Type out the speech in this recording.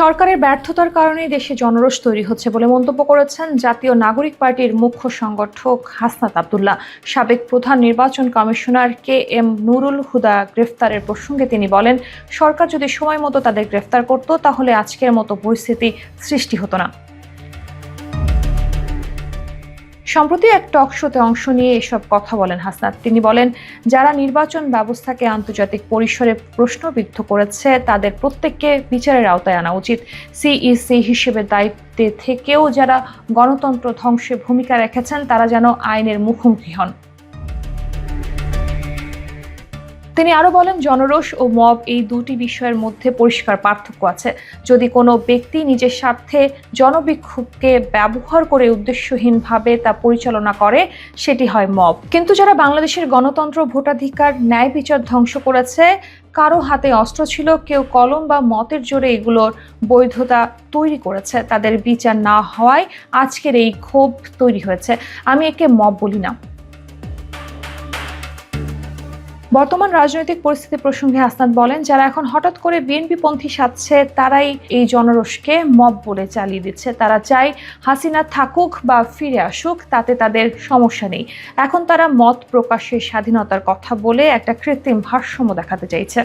সরকারের ব্যর্থতার কারণেই দেশে জনরোষ তৈরি হচ্ছে বলে মন্তব্য করেছেন জাতীয় নাগরিক পার্টির মুখ্য সংগঠক হাসনাত আব্দুল্লাহ। সাবেক প্রধান নির্বাচন কমিশনার KM নুরুল হুদা গ্রেফতারের প্রসঙ্গে তিনি বলেন, সরকার যদি সময় মতো তাদের গ্রেফতার করত তাহলে আজকের মতো পরিস্থিতি সৃষ্টি হতো না। সম্প্রতি এক টক শোতে অংশ নিয়ে এসব কথা বলেন হাসনাত। তিনি বলেন, যারা নির্বাচন ব্যবস্থাকে আন্তর্জাতিক পরিসরে প্রশ্নবিদ্ধ করেছে তাদের প্রত্যেককে বিচারের আওতায় আনা উচিত। সিইসি হিসেবে দায়িত্বে থেকেও যারা গণতন্ত্র ধ্বংসে ভূমিকা রেখেছেন তারা যেন আইনের মুখোমুখি হন। তিনি আরো বলেন, জনরোষ ও মব এই দুটি বিষয়ের মধ্যে পরিষ্কার পার্থক্য আছে। যদি কোনো ব্যক্তি নিজের স্বার্থে জনবিক্ষোভকে ব্যবহার করে উদ্দেশ্যহীনভাবে তা পরিচালনা করে সেটি হয় মব। কিন্তু যারা বাংলাদেশের গণতন্ত্র, ভোটাধিকার, ন্যায় বিচার ধ্বংস করেছে, কারো হাতে অস্ত্র ছিল, কেউ কলম বা মতের জোরে এগুলোর বৈধতা তৈরি করেছে, তাদের বিচার না হওয়ায় আজকের এই ক্ষোভ তৈরি হয়েছে। আমি একে মব বলি না। বর্তমান রাজনৈতিক পরিস্থিতি প্রসঙ্গে হাসনাত বলেন, যারা এখন হঠাৎ করে বিএনপিপন্থী সাজছে তারাই এই জনরোষকে মব বলে চালিয়ে দিচ্ছে। তারা চায় হাসিনা থাকুক বা ফিরে আসুক, তাতে তাদের সমস্যা নেই। এখন তারা মত প্রকাশের স্বাধীনতার কথা বলে একটা কৃত্রিম ভারসাম্য দেখাতে চাইছে।